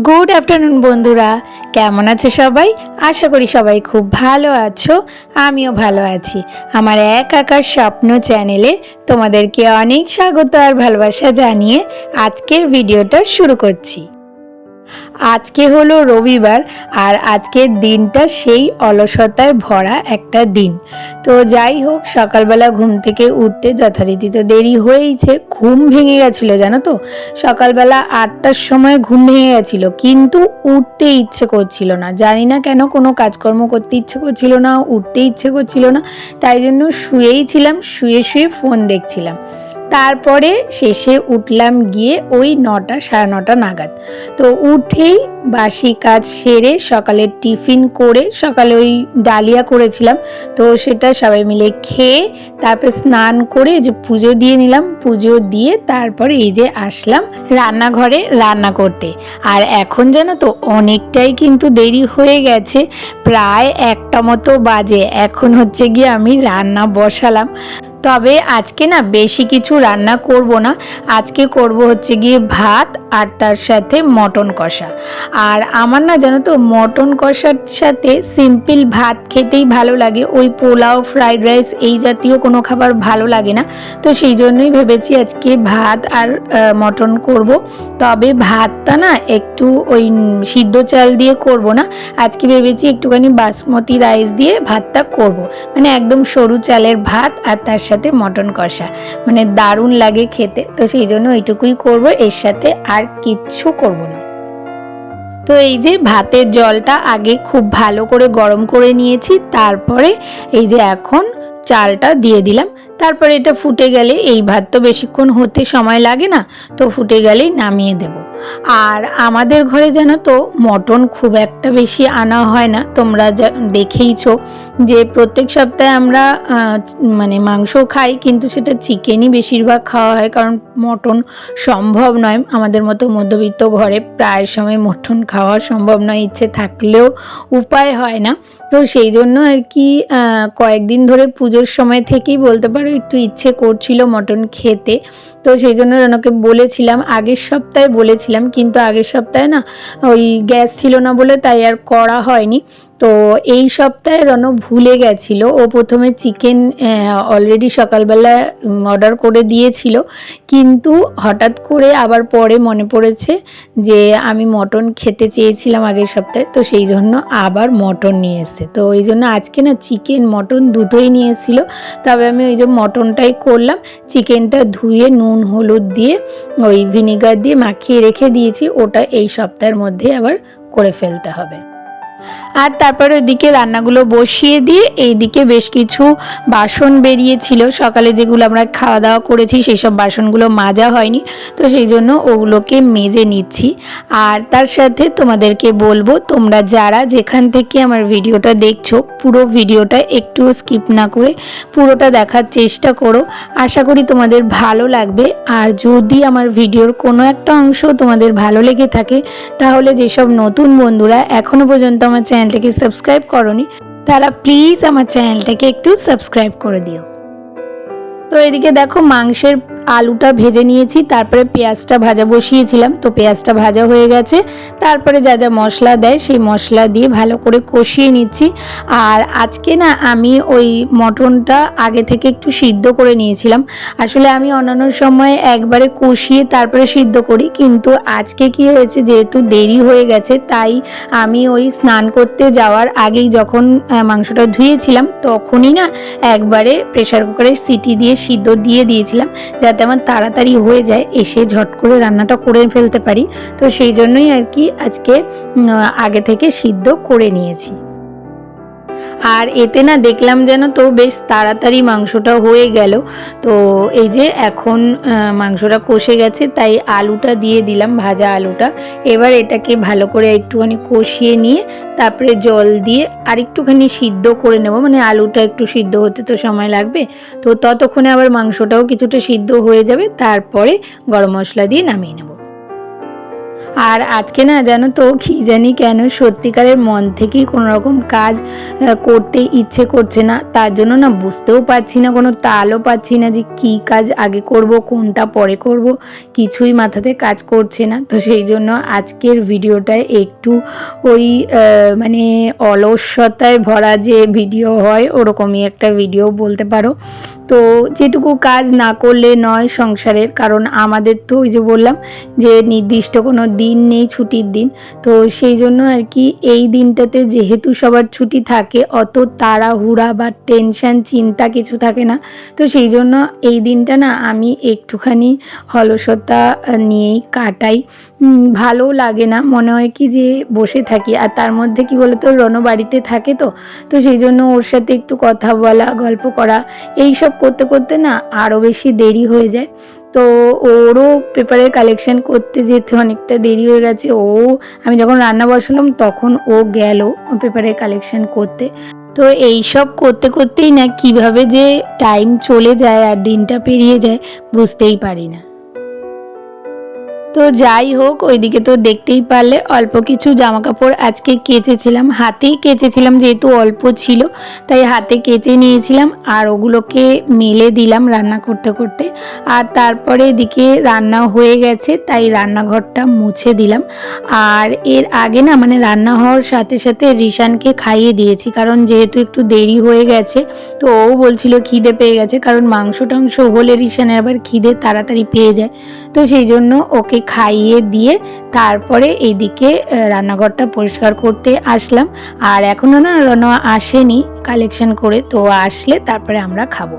Good afternoon বন্ধুরা, কেমন আছে সবাই? আশা করি সবাই খুব ভালো আছো। আমিও ভালো আছি। আমার এক আকার স্বপ্ন চ্যানেলে তোমাদেরকে অনেক স্বাগত আর ভালোবাসা জানিয়ে আজকের ভিডিওটা শুরু করছি। আজকে হলো রবিবার আর আজকের দিনটা সেই অলসতায় ভরা একটা দিন। তো যাই হোক, সকালবেলা ঘুম থেকে উঠতে যথারীতি তো দেরি হয়েইছে। ঘুম ভেঙে গেছিলো জানো তো, সকালবেলা 8টার সময় ঘুম ভেঙে গেছিলো, কিন্তু উঠতে ইচ্ছে করছিল না। জানি না কেন, কোনো কাজকর্ম করতে ইচ্ছে করছিল না, উঠতে ইচ্ছে করছিল না। তাই জন্য শুয়েই ছিলাম, শুয়ে শুয়ে ফোন দেখছিলাম। তারপরে শেষে উঠলাম গিয়ে ওই 9টা সাড়ে 9টা নাগাদ। তো উঠেই বাসি কাজ সেরে সকালের টিফিন করে, সকালে ওই ডালিয়া করেছিলাম, তো সেটা সবাই মিলে খেয়ে তারপর স্নান করে যে পুজো দিয়ে নিলাম। পুজো দিয়ে তারপরে এই যে আসলাম রান্নাঘরে রান্না করতে। আর এখন জানো তো অনেকটাই কিন্তু দেরি হয়ে গেছে, প্রায় 1টা মতো বাজে। এখন হচ্ছে গিয়ে আমি রান্না বসালাম। তবে আজকে না বেশি কিছু রান্না করব না, আজকে করব হচ্ছে গিয়ে ভাত আর তার সাথে মটন কষা। আর আমার না জানো তো মটন কষার সাথে সিম্পল ভাত খেতেই ভালো লাগে, ওই পোলাও ফ্রাইড রাইস এই জাতীয় কোনো খাবার ভালো লাগে না। তো সেই জন্যই ভেবেছি আজকে ভাত আর মটন করব। তবে ভাতটা না একটু ওই সিদ্ধ চাল দিয়ে করব না, আজকে ভেবেছি একটুখানি বাসমতি রাইস দিয়ে ভাতটা করব, মানে একদম সরু চালের ভাত আর তার সাথে মটন কষা, মানে দারুণ লাগে খেতে। তো সেই জন্য এইটুকুই করব, এর সাথে আর কিচ্ছু করব না। তো এই যে ভাতের জলটা আগে খুব ভালো করে গরম করে নিয়েছি, তারপরে এই যে এখন চালটা দিয়ে দিলাম। তারপরে এটা ফুটে গেলে, এই ভাত তো বেশিক্ষণ হতে সময় লাগে না, তো ফুটে গেলেই নামিয়ে দেব। আর আমাদের ঘরে জানো তো মটন খুব একটা বেশি আনা হয় না, তোমরা দেখেইছো যে প্রত্যেক সপ্তাহে আমরা মানে মাংস খাই, কিন্তু সেটা চিকেনই বেশিরভাগ খাওয়া হয়, কারণ মটন সম্ভব নয় আমাদের মতো মধ্যবিত্ত ঘরে, প্রায় সময় মটন খাওয়া সম্ভব নয়, ইচ্ছে থাকলেও উপায় হয় না। তো সেই জন্য আর কি কয়েকদিন ধরে পুজোর সময় থেকেই বলতে পারো একটু ইচ্ছে করছিল মটন খেতে। তো সেই জন্য রনকে বলেছিলাম, আগের সপ্তাহে বলেছিলাম, কিন্তু আগের সপ্তাহে না ওই গ্যাস ছিল না বলে তাই আর করা হয়নি। তো এই সপ্তাহে রন ভুলে গেছিল, ও প্রথমে চিকেন অলরেডি সকালবেলা অর্ডার করে দিয়েছিল, কিন্তু হঠাৎ করে আবার পরে মনে পড়েছে যে আমি মটন খেতে চেয়েছিলাম আগের সপ্তাহে, তো সেই জন্য আবার মটন নিয়ে এসেছে। তো এই জন্য আজকে না চিকেন মটন দুটোই নিয়ে এসেছিলো। তবে আমি ওই যে মটনটাই করলাম, চিকেনটা ধুয়ে নুন হলুদ দিয়ে ওই ভিনেগার দিয়ে মাখিয়ে রেখে দিয়েছি, ওটা এই সপ্তাহের মধ্যে আবার করে ফেলতে হবে। আর তারপরে ওইদিকে রান্নাগুলো বসিয়ে দিয়ে এইদিকে বেশ কিছু বাসন বেরিয়েছিল সকালে, যেগুলো আমরা খাওয়া দাওয়া করেছি সেই সব বাসনগুলো মাজা হয়নি, তো সেই জন্য ওগুলোকে মেজে নিচ্ছি। আর তার সাথে তোমাদেরকে বলবো, তোমরা যারা যেখান থেকে আমার ভিডিওটা দেখছো, পুরো ভিডিওটা একটু স্কিপ না করে পুরোটা দেখার চেষ্টা করো, আশা করি তোমাদের ভালো লাগবে। আর যদি আমার ভিডিওর কোনো একটা অংশ তোমাদের ভালো লেগে থাকে, তাহলে যেসব নতুন বন্ধুরা এখনো পর্যন্ত আমার চ্যানেলটাকে সাবস্ক্রাইব করোনি, তারা প্লিজ আমার চ্যানেলটাকে একটু সাবস্ক্রাইব করে দিও। তো এদিকে দেখো মাংসের আলুটা ভেজে নিয়েছি, তারপরে পেঁয়াজটা ভাজা বসিয়েছিলাম, তো পেঁয়াজটা ভাজা হয়ে গেছে। তারপরে যা যা মশলা দেয় সেই মশলা দিয়ে ভালো করে কষিয়ে নিচ্ছি। আর আজকে না আমি ওই মটনটা আগে থেকে একটু সিদ্ধ করে নিয়েছিলাম। আসলে আমি অন্যান্য সময় একবারে কষিয়ে তারপরে সিদ্ধ করি, কিন্তু আজকে কি হয়েছে, যেহেতু দেরি হয়ে গেছে, তাই আমি ওই স্নান করতে যাওয়ার আগেই যখন মাংসটা ধুয়েছিলাম, তখনই না একবারে প্রেসার কুকারে সিটি দিয়ে সিদ্ধ দিয়ে দিয়েছিলাম, যাতে আমার তাড়াতাড়ি হয়ে যায়, এসে ঝট করে রান্নাটা করে ফেলতে পারি। তো সেই জন্যই আর কি আজকে আগে থেকে সিদ্ধ করে নিয়েছি। আর এতে না দেখলাম যেন তো বেশ তাড়াতাড়ি মাংসটা হয়ে গেল। তো এই যে এখন মাংসটা কষে গেছে, তাই আলুটা দিয়ে দিলাম, ভাজা আলুটা। এবার এটাকে ভালো করে একটুখানি কষিয়ে নিয়ে তারপরে জল দিয়ে আর একটুখানি সিদ্ধ করে নেব, মানে আলুটা একটু সিদ্ধ হতে তো সময় লাগবে, তো ততক্ষণে আবার মাংসটাও কিছুটা সিদ্ধ হয়ে যাবে, তারপরে গরম মশলা দিয়ে নামিয়ে নেব। আর আজকে না জানো তো কী জানি কেন সত্যিকারের মন থেকেই কোনো রকম কাজ করতে ইচ্ছে করছে না, তার জন্য না বুঝতেও পারছি না, কোনো তালও পাচ্ছি না যে কী কাজ আগে করব কোনটা পরে করব, কিছুই মাথাতে কাজ করছে না। তো সেই জন্য আজকের ভিডিওটায় একটু ওই মানে অলসতায় ভরা যে ভিডিও হয় ওরকমই একটা ভিডিও বলতে পারো। তো যেটুকু কাজ না করলে নয় সংসারের, কারণ আমাদের তো ওই যে বললাম যে নির্দিষ্ট কোনো দিন নেই ছুটির দিন, তো সেই জন্য আর কি এই দিনটাতে যেহেতু সবার ছুটি থাকে অত তাড়াহুড়া বা টেনশন চিন্তা কিছু থাকে না। তো সেই জন্য এই দিনটা না আমি একটুখানি অলসতা নিয়েই কাটাই। ভালোও লাগে না, মনে হয় কি যে বসে থাকি। আর তার মধ্যে কি বলতো রণ বাড়িতে থাকে, তো সেই জন্য ওর সাথে একটু কথা বলা গল্প করা এই সব করতে করতে না আরও বেশি দেরি হয়ে যায়। তো ওরও পেপারের কালেকশন করতে যেতে অনেকটা দেরি হয়ে গেছে। আমি যখন রান্না বসালাম তখন ও গেল পেপারের কালেকশন করতে। তো এই সব করতে করতেই না কিভাবে যে টাইম চলে যায় আর দিনটা পেরিয়ে যায় বুঝতেই পারি না। তো যাই হোক, ওইদিকে তো দেখতেই পারলে অল্প কিছু জামা কাপড় আজকে কেচেছিলাম, হাতেই কেচেছিলাম যেহেতু অল্প ছিল তাই হাতে কেচে নিয়েছিলাম আর ওগুলোকে মেলে দিলাম রান্না করতে করতে। আর তারপরে এদিকে রান্না হয়ে গেছে তাই রান্নাঘরটা মুছে দিলাম। আর এর আগে না মানে রান্না হওয়ার সাথে সাথে রিশানকে খাইয়ে দিয়েছি, কারণ যেহেতু একটু দেরি হয়ে গেছে তো ও বলছিল খিদে পেয়ে গেছে, কারণ মাংস টাংস হলে রিশানের আবার খিদে তাড়াতাড়ি পেয়ে যায়। তো সেই জন্য ওকে খাইয়ে দিয়ে তারপরে এইদিকে রান্নাঘরটা পরিষ্কার করতে আসলাম। আর এখনও না রনো আসেনি কালেকশন করে, তো আসলে তারপরে আমরা খাবো।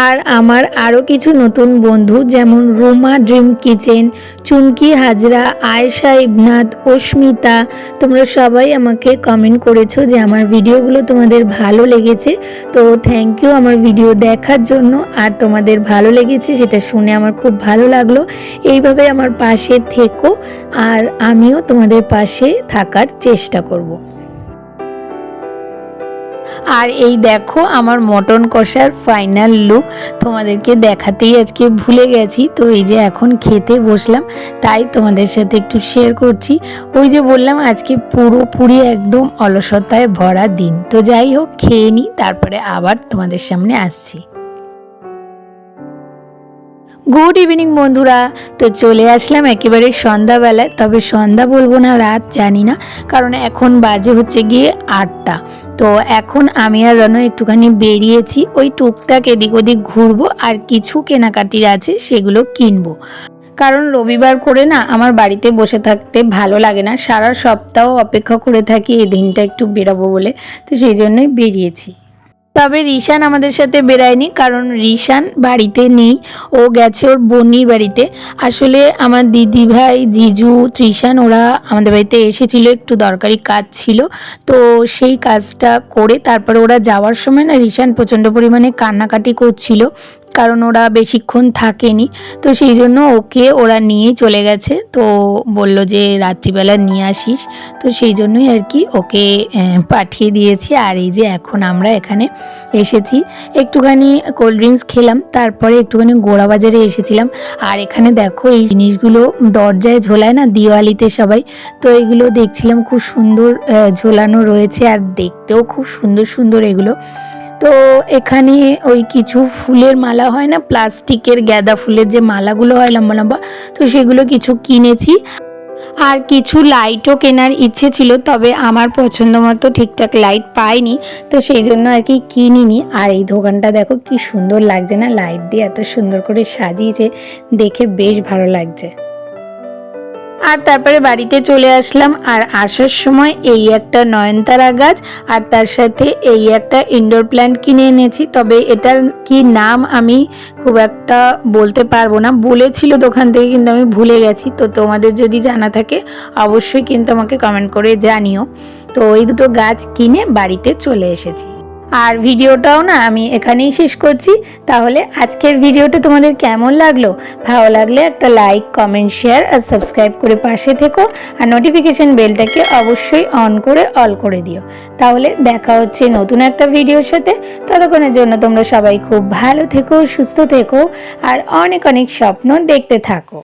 আর আমার আরও কিছু নতুন বন্ধু যেমন রোমা ড্রিম কিচেন, চুমকি হাজরা, আয়েশা ইবনাথ, অস্মিতা, তোমরা সবাই আমাকে কমেন্ট করেছো যে আমার ভিডিওগুলো তোমাদের ভালো লেগেছে। তো থ্যাংক ইউ আমার ভিডিও দেখার জন্য, আর তোমাদের ভালো লেগেছে সেটা শুনে আমার খুব ভালো লাগলো। এইভাবে আমার পাশে থেকো আর আমিও তোমাদের পাশে থাকার চেষ্টা করব। আর এই দেখো আমার মটন কষার ফাইনাল লুক, তোমাদেরকে দেখাতেই আজকে ভুলে গেছি। তো এই যে এখন খেতে বসলাম তাই তোমাদের সাথে একটু শেয়ার করছি। ওই যে বললাম আজকে পুরোপুরি একদম অলসতায় ভরা দিন। তো যাই হোক খেয়ে নিই, তারপরে আবার তোমাদের সামনে আসছি। গুড ইভিনিং বন্ধুরা, তো চলে আসলাম একেবারে সন্ধ্যাবেলায়, তবে সন্ধ্যা বলবো না রাত জানি না, কারণ এখন বাজে হচ্ছে গিয়ে 8টা। তো এখন আমি আর রনো একটুখানি বেরিয়েছি, ওই টুকটাক এদিক ওদিক ঘুরবো আর কিছু কেনাকাটির আছে সেগুলো কিনবো, কারণ রবিবার করে না আমার বাড়িতে বসে থাকতে ভালো লাগে না, সারা সপ্তাহ অপেক্ষা করে থাকি এই দিনটা একটু বেরোবো বলে। তো সেই জন্যই বেরিয়েছি। তবে রিশান আমাদের সাথে বেরায়নি, কারণ রিশান বাড়িতে নেই, ও গেছে ওর বোনির বাড়িতে। আসলে আমার দিদি ভাই জিজু তৃষান ওরা আমাদের বাড়িতে এসেছিল, একটু দরকারি কাজ ছিল, তো সেই কাজটা করে তারপরে ওরা যাওয়ার সময় না রিশান প্রচণ্ড পরিমাণে কান্নাকাটি করছিল, কারণ ওরা বেশিক্ষণ থাকেনি। তো সেই জন্য ওকে ওরা নিয়ে চলে গেছে, তো বলল যে রাত্রিবেলা নিয়ে আসিস, তো সেই জন্যই আর কি ওকে পাঠিয়ে দিয়েছি। আর এই যে এখন আমরা এখানে এসেছি, একটুখানি কোল্ড ড্রিঙ্কস খেলাম, তারপরে একটুখানি গোড়া বাজারে এসেছিলাম। আর এখানে দেখো এই জিনিসগুলো দরজায় ঝোলায় না দিওয়ালিতে সবাই, তো এগুলো দেখছিলাম খুব সুন্দর ঝোলানো রয়েছে আর দেখতেও খুব সুন্দর সুন্দর এগুলো। তো এখানে ওই কিছু ফুলের মালা হয় না, প্লাস্টিকের গাঁদা ফুলের যে মালাগুলো হয় লম্বা লম্বা, তো সেগুলো কিছু কিনেছি। আর কিছু লাইটও কেনার ইচ্ছে ছিল, তবে আমার পছন্দ মতো ঠিকঠাক লাইট পাইনি, তো সেই জন্য আর কি কিনিনি। আর এই দোকানটা দেখো কি সুন্দর লাগছে না, লাইট দিয়ে এত সুন্দর করে সাজিয়েছে, দেখে বেশ ভালো লাগছে। আর তারপরে বাড়িতে চলে আসলাম, আর আসার সময় এই একটা নয়নতারা গাছ আর তার সাথে এই একটা ইনডোর প্ল্যান্ট কিনে এনেছি, তবে এটার কি নাম আমি খুব একটা বলতে পারবো না, বলেছিল দোকান থেকে কিন্তু আমি ভুলে গেছি। তো তোমাদের যদি জানা থাকে অবশ্যই কিন্তু আমাকে কমেন্ট করে জানিও। তো এই দুটো গাছ কিনে বাড়িতে চলে এসেছি। আর ভিডিওটাও না আমি এখানেই শেষ করছি। তাহলে আজকের ভিডিওটা তোমাদের কেমন লাগলো? ভালো লাগলে একটা লাইক, কমেন্ট, শেয়ার আর সাবস্ক্রাইব করে পাশে থেকো, আর নোটিফিকেশন বেলটাকে অবশ্যই অন করে অল করে দিও। তাহলে দেখা হচ্ছে নতুন একটা ভিডিওর সাথে। ততক্ষণের জন্য তোমরা সবাই খুব ভালো থেকো, সুস্থ থেকো আর অনেক অনেক স্বপ্ন দেখতে থাকো।